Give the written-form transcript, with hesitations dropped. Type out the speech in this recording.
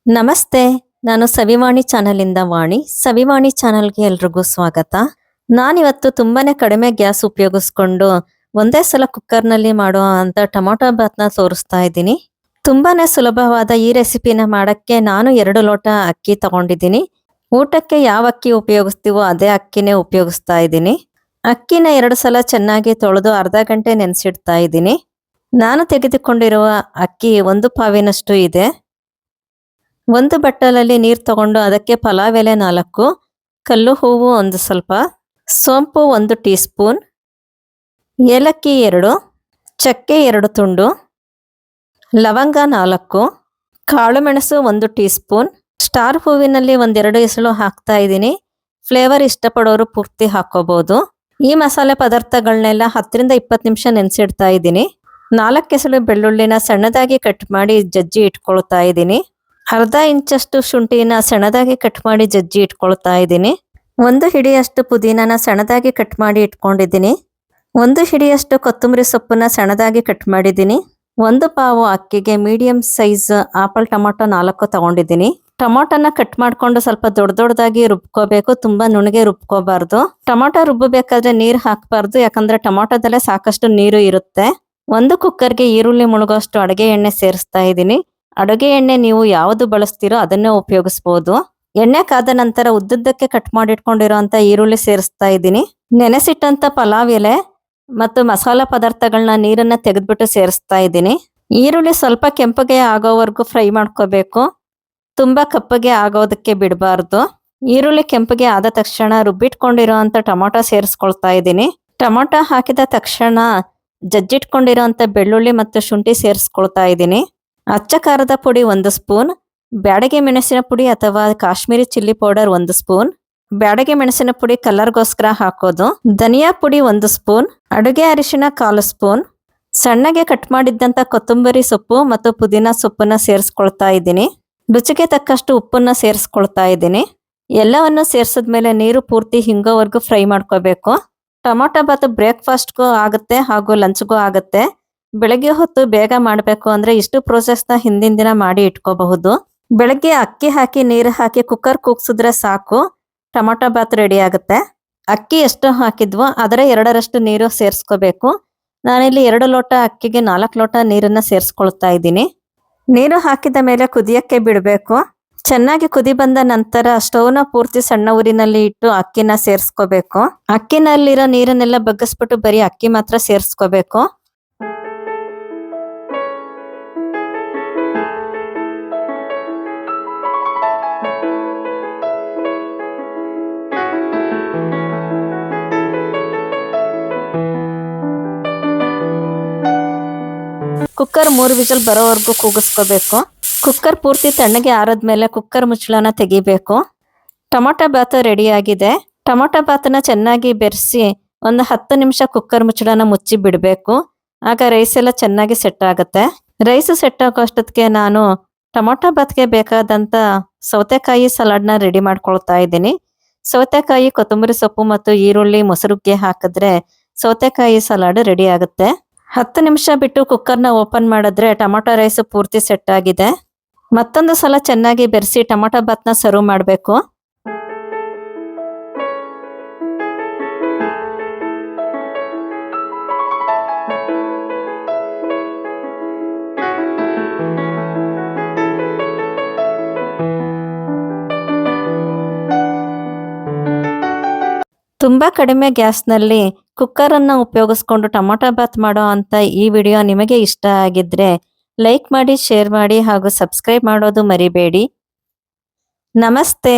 ನಮಸ್ತೆ. ನಾನು ಸವಿವಾಣಿ ಚಾನಲಿಂದ ವಾಣಿ. ಸವಿವಾಣಿ ಚಾನಲ್ಗೆ ಎಲ್ರಿಗೂ ಸ್ವಾಗತ. ನಾನಿವತ್ತು ತುಂಬಾನೇ ಕಡಿಮೆ ಗ್ಯಾಸ್ ಉಪಯೋಗಿಸ್ಕೊಂಡು ಒಂದೇ ಸಲ ಕುಕ್ಕರ್ನಲ್ಲಿ ಮಾಡೋ ಅಂತ ಟೊಮೊಟೊ ಬಾತ್ನ ತೋರಿಸ್ತಾ ಇದ್ದೀನಿ. ತುಂಬಾನೇ ಸುಲಭವಾದ ಈ ರೆಸಿಪಿನ ಮಾಡಕ್ಕೆ ನಾನು 2 ಲೋಟ ಅಕ್ಕಿ ತಗೊಂಡಿದ್ದೀನಿ. ಊಟಕ್ಕೆ ಯಾವ ಅಕ್ಕಿ ಉಪಯೋಗಿಸ್ತೀವೋ ಅದೇ ಅಕ್ಕಿನೇ ಉಪಯೋಗಿಸ್ತಾ ಇದ್ದೀನಿ. ಅಕ್ಕಿನ 2 ಸಲ ಚೆನ್ನಾಗಿ ತೊಳೆದು ಅರ್ಧ ಗಂಟೆ ನೆನೆಸಿಡ್ತಾ ಇದ್ದೀನಿ. ನಾನು ತೆಗೆದುಕೊಂಡಿರುವ ಅಕ್ಕಿ 1 ಪಾವಿನಷ್ಟು ಇದೆ. ಒಂದು ಬಟ್ಟಲಲ್ಲಿ ನೀರು ತಗೊಂಡು ಅದಕ್ಕೆ ಪಲಾವ್ ಎಲೆ 4, ಕಲ್ಲು ಹೂವು 1 ಸ್ವಲ್ಪ, ಸೋಂಪು 1 ಟೀ ಸ್ಪೂನ್, ಏಲಕ್ಕಿ 2, ಚಕ್ಕೆ 2 ತುಂಡು, ಲವಂಗ 4, ಕಾಳು ಮೆಣಸು 1 ಟೀ ಸ್ಪೂನ್, ಸ್ಟಾರ್ ಹೂವಿನಲ್ಲಿ 1-2 ಎಸಳು ಹಾಕ್ತಾ ಇದ್ದೀನಿ. ಫ್ಲೇವರ್ ಇಷ್ಟಪಡೋರು ಪೂರ್ತಿ ಹಾಕೋಬಹುದು. ಈ ಮಸಾಲೆ ಪದಾರ್ಥಗಳನ್ನೆಲ್ಲ 10ರಿಂದ 20 ನಿಮಿಷ ನೆನೆಸಿಡ್ತಾ ಇದ್ದೀನಿ. 4 ಎಸಳು ಬೆಳ್ಳುಳ್ಳಿನ ಸಣ್ಣದಾಗಿ ಕಟ್ ಮಾಡಿ ಜಜ್ಜಿ ಇಟ್ಕೊಳ್ತಾ ಇದ್ದೀನಿ. ಅರ್ಧ ಇಂಚಷ್ಟು ಶುಂಠಿನ ಸಣ್ಣದಾಗಿ ಕಟ್ ಮಾಡಿ ಜಜ್ಜಿ ಇಟ್ಕೊಳ್ತಾ ಇದ್ದೀನಿ. 1 ಹಿಡಿಯಷ್ಟು ಪುದೀನನ ಸಣ್ಣದಾಗಿ ಕಟ್ ಮಾಡಿ ಇಟ್ಕೊಂಡಿದ್ದೀನಿ. 1 ಹಿಡಿಯಷ್ಟು ಕೊತ್ತಂಬರಿ ಸೊಪ್ಪನ್ನ ಸಣ್ಣದಾಗಿ ಕಟ್ ಮಾಡಿದ್ದೀನಿ. 1 ಪಾವು ಅಕ್ಕಿಗೆ ಮೀಡಿಯಂ ಸೈಜ್ ಆಪಲ್ ಟೊಮೊಟೊ 4 ತಗೊಂಡಿದ್ದೀನಿ. ಟೊಮೊಟೊನ ಕಟ್ ಮಾಡ್ಕೊಂಡು ಸ್ವಲ್ಪ ದೊಡ್ಡದಾಗಿ ರುಬ್ಕೋಬೇಕು. ತುಂಬಾ ನುಣ್ಣಗೆ ರುಬ್ಕೋಬಾರ್ದು. ಟೊಮೊಟೊ ರುಬ್ಬಬೇಕಾದ್ರೆ ನೀರು ಹಾಕಬಾರ್ದು, ಯಾಕಂದ್ರೆ ಟೊಮೊಟೊದಲ್ಲೇ ಸಾಕಷ್ಟು ನೀರು ಇರುತ್ತೆ. 1 ಕುಕ್ಕರ್ಗೆ ಈರುಳ್ಳಿ ಮುಳುಗೋಷ್ಟು ಅಡುಗೆ ಎಣ್ಣೆ ಸೇರಿಸ್ತಾ ಇದ್ದೀನಿ. ಅಡುಗೆ ಎಣ್ಣೆ ನೀವು ಯಾವುದು ಬಳಸ್ತೀರೋ ಅದನ್ನೇ ಉಪಯೋಗಿಸ್ಬೋದು. ಎಣ್ಣೆ ಕಾದ ನಂತರ ಉದ್ದುದ್ದಕ್ಕೆ ಕಟ್ ಮಾಡಿಟ್ಕೊಂಡಿರೋಂಥ ಈರುಳ್ಳಿ ಸೇರಿಸ್ತಾ ಇದ್ದೀನಿ. ನೆನೆಸಿಟ್ಟಂತ ಪಲಾವ್ ಎಲೆ ಮತ್ತು ಮಸಾಲಾ ಪದಾರ್ಥಗಳನ್ನ ನೀರನ್ನ ತೆಗೆದ್ಬಿಟ್ಟು ಸೇರಿಸ್ತಾ ಇದ್ದೀನಿ. ಈರುಳ್ಳಿ ಸ್ವಲ್ಪ ಕೆಂಪಗೆ ಆಗೋವರೆಗೂ ಫ್ರೈ ಮಾಡ್ಕೋಬೇಕು. ತುಂಬಾ ಕಪ್ಪಗೆ ಆಗೋದಕ್ಕೆ ಬಿಡಬಾರ್ದು. ಈರುಳ್ಳಿ ಕೆಂಪಗೆ ಆದ ತಕ್ಷಣ ರುಬ್ಬಿಟ್ಕೊಂಡಿರೋಂಥ ಟೊಮೊಟೊ ಸೇರಿಸ್ಕೊಳ್ತಾ ಇದ್ದೀನಿ. ಟೊಮೊಟೊ ಹಾಕಿದ ತಕ್ಷಣ ಜಜ್ಜಿಟ್ಕೊಂಡಿರೋಂಥ ಬೆಳ್ಳುಳ್ಳಿ ಮತ್ತು ಶುಂಠಿ ಸೇರಿಸ್ಕೊಳ್ತಾ ಇದ್ದೀನಿ. ಅಚ್ಚ ಖಾರದ ಪುಡಿ 1 ಸ್ಪೂನ್, ಬ್ಯಾಡಗೆ ಮೆಣಸಿನ ಪುಡಿ ಅಥವಾ ಕಾಶ್ಮೀರಿ ಚಿಲ್ಲಿ ಪೌಡರ್ 1 ಸ್ಪೂನ್, ಬ್ಯಾಡಗೆ ಮೆಣಸಿನ ಪುಡಿ ಕಲರ್ಗೋಸ್ಕರ ಹಾಕೋದು, ಧನಿಯಾ ಪುಡಿ 1 ಸ್ಪೂನ್, ಅಡುಗೆ ಅರಿಶಿಣ 1/4 ಸ್ಪೂನ್, ಸಣ್ಣಗೆ ಕಟ್ ಮಾಡಿದ್ದಂಥ ಕೊತ್ತಂಬರಿ ಸೊಪ್ಪು ಮತ್ತು ಪುದೀನ ಸೊಪ್ಪನ್ನ ಸೇರಿಸ್ಕೊಳ್ತಾ ಇದ್ದೀನಿ. ರುಚಿಗೆ ತಕ್ಕಷ್ಟು ಉಪ್ಪನ್ನ ಸೇರಿಸ್ಕೊಳ್ತಾ ಇದ್ದೀನಿ. ಎಲ್ಲವನ್ನು ಸೇರಿಸಿದ್ಮೇಲೆ ನೀರು ಪೂರ್ತಿ ಹಿಂಗೋವರೆಗೂ ಫ್ರೈ ಮಾಡ್ಕೋಬೇಕು. ಟೊಮೊಟೊ ಬಾತು ಬ್ರೇಕ್ಫಾಸ್ಟ್ಗೂ ಆಗುತ್ತೆ ಹಾಗೂ ಲಂಚ್ಗೂ ಆಗುತ್ತೆ. ಬೆಳಗ್ಗೆ ಹೊತ್ತು ಬೇಗ ಮಾಡಬೇಕು ಅಂದ್ರೆ ಇಷ್ಟು ಪ್ರೋಸೆಸ್ನ ಹಿಂದಿನ ದಿನ ಮಾಡಿ ಇಟ್ಕೋಬಹುದು. ಬೆಳಗ್ಗೆ ಅಕ್ಕಿ ಹಾಕಿ ನೀರು ಹಾಕಿ ಕುಕ್ಕರ್ ಕೂಗ್ಸಿದ್ರೆ ಸಾಕು, ಟೊಮೊಟೊ ಬಾತ್ ರೆಡಿ ಆಗುತ್ತೆ. ಅಕ್ಕಿ ಎಷ್ಟು ಹಾಕಿದ್ವೋ ಅದರ 2ರಷ್ಟು ನೀರು ಸೇರಿಸ್ಕೋಬೇಕು. ನಾನಿಲ್ಲಿ 2 ಲೋಟ ಅಕ್ಕಿಗೆ 4 ಲೋಟ ನೀರನ್ನ ಸೇರಿಸ್ಕೊಳ್ತಾ ಇದ್ದೀನಿ. ನೀರು ಹಾಕಿದ ಮೇಲೆ ಕುದಿಯಕ್ಕೆ ಬಿಡಬೇಕು. ಚೆನ್ನಾಗಿ ಕುದಿ ಬಂದ ನಂತರ ಸ್ಟವ್ನ ಪೂರ್ತಿ ಸಣ್ಣ ಉರಿನಲ್ಲಿ ಇಟ್ಟು ಅಕ್ಕಿನ ಸೇರಿಸ್ಕೋಬೇಕು. ಅಕ್ಕಿನಲ್ಲಿರೋ ನೀರನ್ನೆಲ್ಲ ಬಗ್ಗಿಸ್ಬಿಟ್ಟು ಬರೀ ಅಕ್ಕಿ ಮಾತ್ರ ಸೇರಿಸ್ಕೋಬೇಕು. ಕುಕ್ಕರ್ 3 ವಿಜಲ್ ಬರೋವರೆಗೂ ಕೂಗಿಸ್ಕೋಬೇಕು. ಕುಕ್ಕರ್ ಪೂರ್ತಿ ತಣ್ಣಗೆ ಆರದ್ಮೇಲೆ ಕುಕ್ಕರ್ ಮುಚ್ಚಳನ ತೆಗಿಬೇಕು. ಟೊಮೊಟೊ ಬಾತ್ ರೆಡಿ ಆಗಿದೆ. ಟೊಮೊಟೊ ಬಾತನ್ನ ಚೆನ್ನಾಗಿ ಬೆರೆಸಿ ಒಂದು 10 ನಿಮಿಷ ಕುಕ್ಕರ್ ಮುಚ್ಚಳನ ಮುಚ್ಚಿ ಬಿಡಬೇಕು. ಆಗ ರೈಸ್ ಎಲ್ಲ ಚೆನ್ನಾಗಿ ಸೆಟ್ ಆಗುತ್ತೆ. ರೈಸ್ ಸೆಟ್ ಆಗೋ ಅಷ್ಟೊತ್ತಿಗೆ ನಾನು ಟೊಮೊಟೊ ಬಾತ್ಗೆ ಬೇಕಾದಂತ ಸೌತೆಕಾಯಿ ಸಲಾಡ್ನ ರೆಡಿ ಮಾಡ್ಕೊಳ್ತಾ ಇದ್ದೀನಿ. ಸೌತೆಕಾಯಿ, ಕೊತ್ತಂಬರಿ ಸೊಪ್ಪು ಮತ್ತು ಈರುಳ್ಳಿ ಮೊಸರುಗೆ ಹಾಕಿದ್ರೆ ಸೌತೆಕಾಯಿ ಸಲಾಡ್ ರೆಡಿ ಆಗುತ್ತೆ. 10 ನಿಮಿಷ ಬಿಟ್ಟು ಕುಕ್ಕರ್ನ ಓಪನ್ ಮಾಡಿದ್ರೆ ಟೊಮೊಟೊ ರೈಸ್ ಪೂರ್ತಿ ಸೆಟ್ ಆಗಿದೆ. ಮತ್ತೊಂದು ಸಲ ಚೆನ್ನಾಗಿ ಬೆರೆಸಿ ಟೊಮೊಟೊ ಬಾತ್ನ ಸರ್ವ್ ಮಾಡಬೇಕು. ತುಂಬಾ ಕಡಿಮೆ ಗ್ಯಾಸ್ನಲ್ಲಿ ಕುಕ್ಕರನ್ನು ಉಪಯೋಗಿಸ್ಕೊಂಡು ಟೊಮೊಟೊ ಬಾತ್ ಮಾಡೋ ಅಂತ ಈ ವಿಡಿಯೋ ನಿಮಗೆ ಇಷ್ಟ ಆಗಿದ್ರೆ ಲೈಕ್ ಮಾಡಿ, ಶೇರ್ ಮಾಡಿ ಹಾಗೂ ಸಬ್ಸ್ಕ್ರೈಬ್ ಮಾಡೋದು ಮರಿಬೇಡಿ. ನಮಸ್ತೆ.